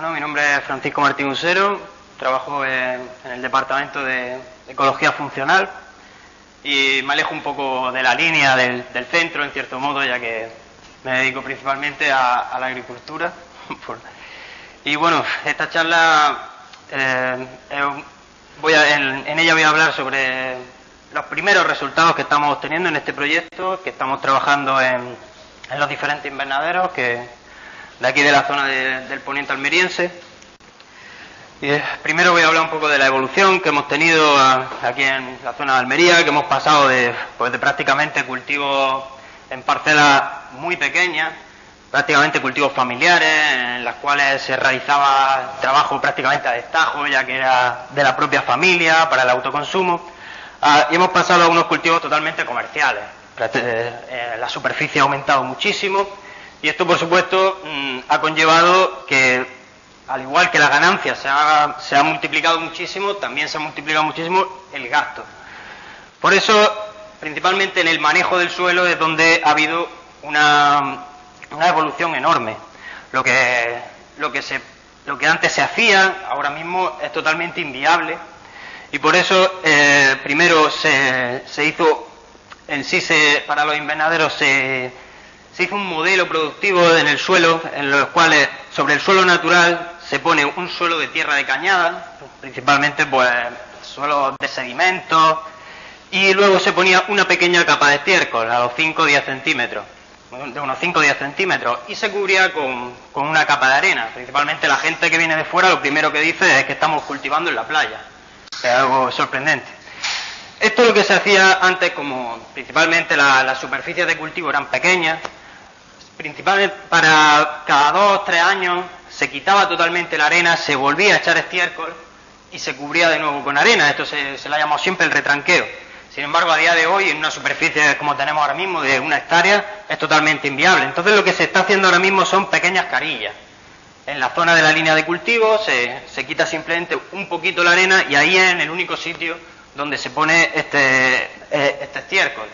Bueno, mi nombre es Francisco Martín Usero, trabajo en el Departamento de Ecología Funcional y me alejo un poco de la línea del centro, en cierto modo, ya que me dedico principalmente a la agricultura. Y bueno, esta charla, en ella voy a hablar sobre los primeros resultados que estamos obteniendo en este proyecto, que estamos trabajando en los diferentes invernaderos de aquí de la zona del poniente almeriense. Primero voy a hablar un poco de la evolución que hemos tenido aquí en la zona de Almería, que hemos pasado de prácticamente cultivos en parcelas muy pequeñas, prácticamente cultivos familiares, en las cuales se realizaba trabajo prácticamente a destajo, ya que era de la propia familia, para el autoconsumo, y hemos pasado a unos cultivos totalmente comerciales. La superficie ha aumentado muchísimo, y esto, por supuesto, ha conllevado que, al igual que la ganancia se ha multiplicado muchísimo, también se ha multiplicado muchísimo el gasto. Por eso, principalmente en el manejo del suelo, es donde ha habido una evolución enorme. Lo que antes se hacía, ahora mismo es totalmente inviable, y por eso primero se hizo para los invernaderos se hizo un modelo productivo en el suelo, en los cuales sobre el suelo natural se pone un suelo de tierra de cañada, principalmente pues suelo de sedimentos, y luego se ponía una pequeña capa de estiércol a los 5 o 10 centímetros, de unos 5 o 10 centímetros, y se cubría con una capa de arena. Principalmente la gente que viene de fuera lo primero que dice es que estamos cultivando en la playa, es algo sorprendente. Esto es lo que se hacía antes, como principalmente las superficies de cultivo eran pequeñas. Principalmente para cada 2 o 3 años se quitaba totalmente la arena, se volvía a echar estiércol y se cubría de nuevo con arena. Esto se le ha llamado siempre el retranqueo. Sin embargo, a día de hoy, en una superficie como tenemos ahora mismo, de 1 hectárea, es totalmente inviable. Entonces, lo que se está haciendo ahora mismo son pequeñas carillas. En la zona de la línea de cultivo se quita simplemente un poquito la arena, y ahí es en el único sitio donde se pone este estiércol.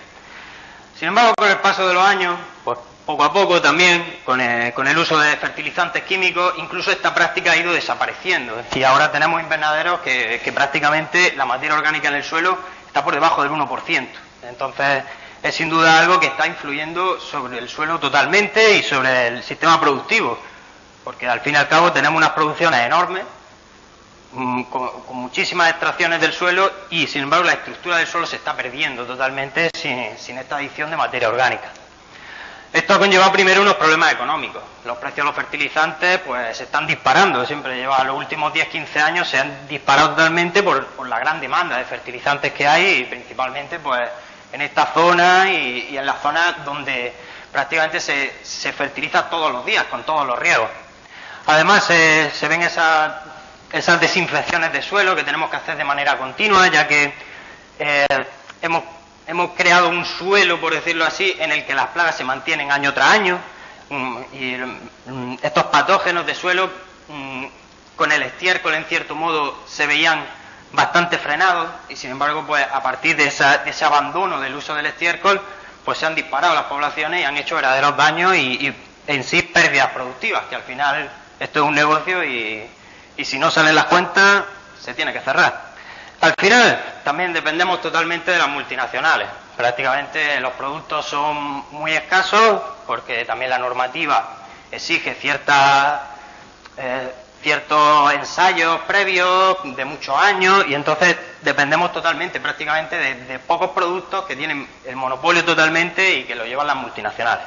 Sin embargo, con el paso de los años, pues poco a poco también, con el uso de fertilizantes químicos, incluso esta práctica ha ido desapareciendo. Y ahora tenemos invernaderos que prácticamente la materia orgánica en el suelo está por debajo del 1%. Entonces, es sin duda algo que está influyendo sobre el suelo totalmente y sobre el sistema productivo, porque al fin y al cabo tenemos unas producciones enormes, con muchísimas extracciones del suelo, y sin embargo la estructura del suelo se está perdiendo totalmente sin esta adición de materia orgánica. Esto ha conllevado primero unos problemas económicos. Los precios de los fertilizantes pues se están disparando. Siempre los últimos 10-15 años se han disparado totalmente por la gran demanda de fertilizantes que hay, y principalmente pues en esta zona y en las zonas donde prácticamente se fertiliza todos los días, con todos los riegos. Además se ven esas desinfecciones de suelo que tenemos que hacer de manera continua, ya que hemos creado un suelo, por decirlo así, en el que las plagas se mantienen año tras año, y estos patógenos de suelo con el estiércol, en cierto modo, se veían bastante frenados, y sin embargo, pues a partir de ese abandono del uso del estiércol, pues se han disparado las poblaciones y han hecho verdaderos daños y en sí pérdidas productivas, que al final esto es un negocio y si no salen las cuentas se tiene que cerrar. Al final, también dependemos totalmente de las multinacionales. Prácticamente los productos son muy escasos, porque también la normativa exige ciertos ensayos previos de muchos años, y entonces dependemos totalmente, prácticamente, de pocos productos que tienen el monopolio totalmente y que lo llevan las multinacionales.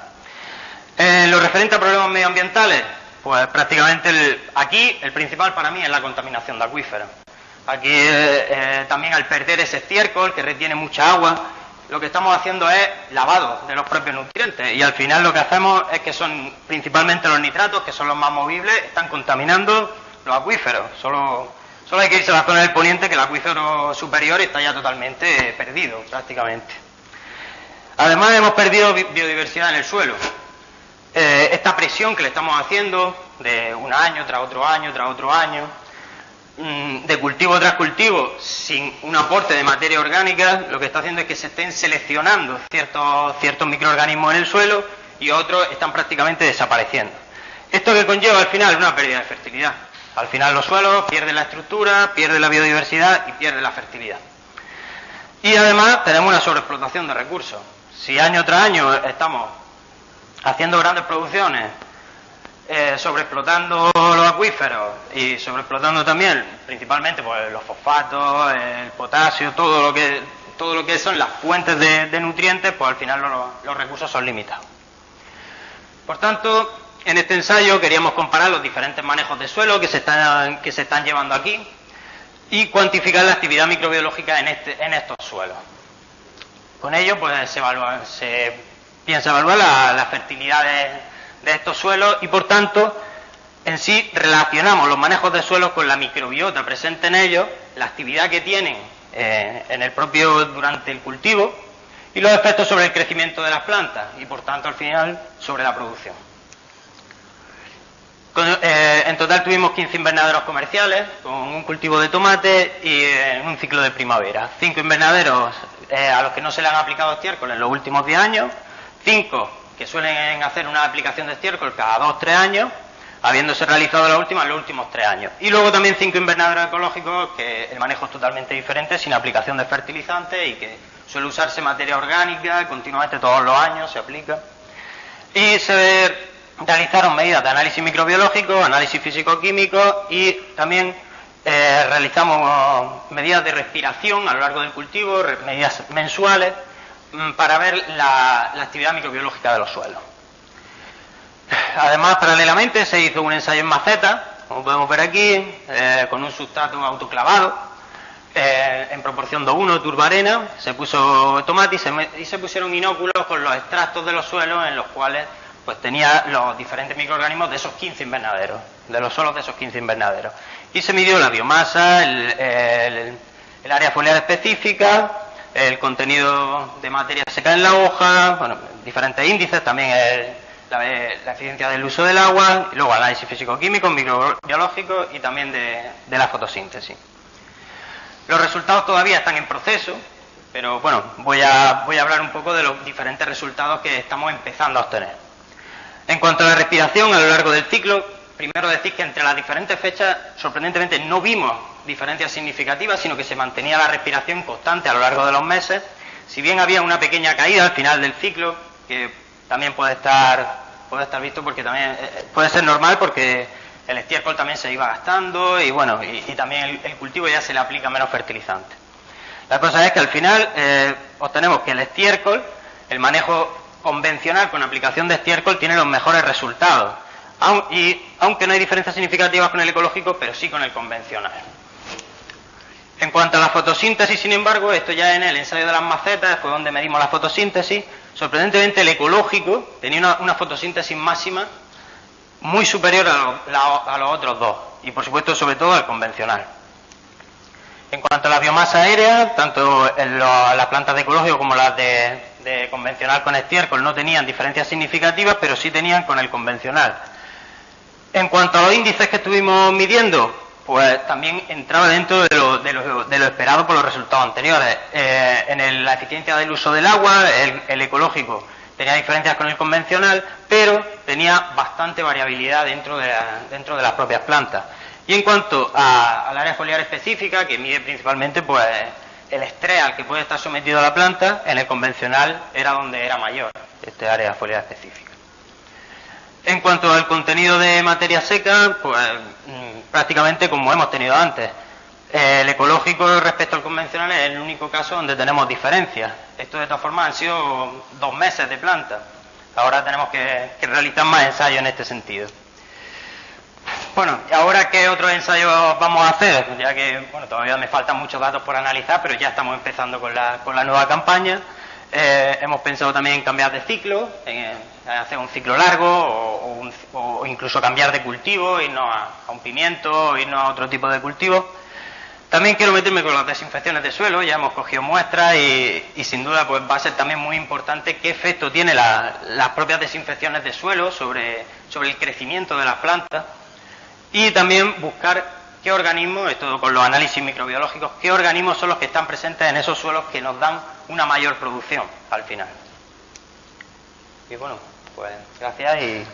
En lo referente a problemas medioambientales, pues prácticamente aquí el principal para mí es la contaminación de acuíferos. Aquí también, al perder ese estiércol que retiene mucha agua, lo que estamos haciendo es lavado de los propios nutrientes, y al final lo que hacemos es que son principalmente los nitratos, que son los más movibles, están contaminando los acuíferos. Solo hay que irse a la zona del poniente, que el acuífero superior está ya totalmente perdido prácticamente. Además, hemos perdido biodiversidad en el suelo. Esta presión que le estamos haciendo de un año tras otro año tras otro año, de cultivo tras cultivo, sin un aporte de materia orgánica, lo que está haciendo es que se estén seleccionando ciertos microorganismos en el suelo, y otros están prácticamente desapareciendo. Esto que conlleva al final una pérdida de fertilidad. Al final los suelos pierden la estructura, pierden la biodiversidad y pierden la fertilidad. Y además tenemos una sobreexplotación de recursos. Si año tras año estamos haciendo grandes producciones, sobreexplotando los acuíferos y sobreexplotando también principalmente pues, los fosfatos, el potasio, todo lo que son las fuentes de nutrientes, pues al final los recursos son limitados. Por tanto, en este ensayo queríamos comparar los diferentes manejos de suelo que se están llevando aquí y cuantificar la actividad microbiológica en estos suelos. Con ello pues se piensa evaluar la fertilidad de estos suelos y por tanto en sí relacionamos los manejos de suelos con la microbiota presente en ellos, la actividad que tienen en el propio durante el cultivo y los efectos sobre el crecimiento de las plantas y por tanto al final sobre la producción. En total tuvimos 15 invernaderos comerciales con un cultivo de tomate y un ciclo de primavera. 5 invernaderos a los que no se le han aplicado estiércol en los últimos 10 años, 5 que suelen hacer una aplicación de estiércol cada 2-3 años, habiéndose realizado la última en los últimos 3 años. Y luego también 5 invernaderos ecológicos que el manejo es totalmente diferente, sin aplicación de fertilizantes y que suele usarse materia orgánica, continuamente todos los años se aplica. Y se realizaron medidas de análisis microbiológico, análisis físico-químico y también realizamos medidas de respiración a lo largo del cultivo, medidas mensuales, para ver la actividad microbiológica de los suelos. Además, paralelamente se hizo un ensayo en maceta, como podemos ver aquí, con un sustrato autoclavado, en proporción 2:1 turba-arena, se puso tomate y se pusieron inóculos con los extractos de los suelos en los cuales pues tenía los diferentes microorganismos de esos 15 invernaderos, de los suelos de esos 15 invernaderos. Y se midió la biomasa, el área foliar específica, el contenido de materia seca en la hoja, bueno, diferentes índices, también la eficiencia del uso del agua, y luego análisis físico-químico, microbiológico y también de la fotosíntesis. Los resultados todavía están en proceso, pero bueno, voy a hablar un poco de los diferentes resultados que estamos empezando a obtener. En cuanto a la respiración a lo largo del ciclo, primero decir que entre las diferentes fechas, sorprendentemente, no vimos diferencias significativas, sino que se mantenía la respiración constante a lo largo de los meses, si bien había una pequeña caída al final del ciclo, que también puede estar visto porque también puede ser normal porque el estiércol también se iba gastando y bueno, y también el cultivo ya se le aplica menos fertilizante. La cosa es que al final obtenemos que el estiércol, el manejo convencional con aplicación de estiércol tiene los mejores resultados, aunque no hay diferencias significativas con el ecológico, pero sí con el convencional. En cuanto a la fotosíntesis, sin embargo, esto ya en el ensayo de las macetas fue donde medimos la fotosíntesis. Sorprendentemente el ecológico tenía una fotosíntesis máxima muy superior a los otros dos y por supuesto sobre todo al convencional. En cuanto a la biomasa aérea, tanto en las plantas de ecológico como las de convencional con estiércol no tenían diferencias significativas, pero sí tenían con el convencional. En cuanto a los índices que estuvimos midiendo, pues también entraba dentro de lo esperado por los resultados anteriores. En la eficiencia del uso del agua, el ecológico tenía diferencias con el convencional, pero tenía bastante variabilidad dentro de las propias plantas. Y en cuanto al área foliar específica, que mide principalmente pues el estrés al que puede estar sometido la planta, en el convencional era donde era mayor este área foliar específica. En cuanto al contenido de materia seca, pues prácticamente como hemos tenido antes. El ecológico respecto al convencional es el único caso donde tenemos diferencias. Esto de todas formas han sido 2 meses de planta. Ahora tenemos que realizar más ensayos en este sentido. Bueno, ¿y ahora qué otros ensayos vamos a hacer? Ya que bueno, todavía me faltan muchos datos por analizar, pero ya estamos empezando con la nueva campaña. Hemos pensado también en cambiar de ciclo, en hacer un ciclo largo o incluso cambiar de cultivo, irnos a un pimiento, irnos a otro tipo de cultivo. También quiero meterme con las desinfecciones de suelo, ya hemos cogido muestras y sin duda pues va a ser también muy importante qué efecto tiene las propias desinfecciones de suelo sobre el crecimiento de las plantas y también buscar qué organismos, esto con los análisis microbiológicos, qué organismos son los que están presentes en esos suelos que nos dan una mayor producción al final. Y bueno, pues gracias y...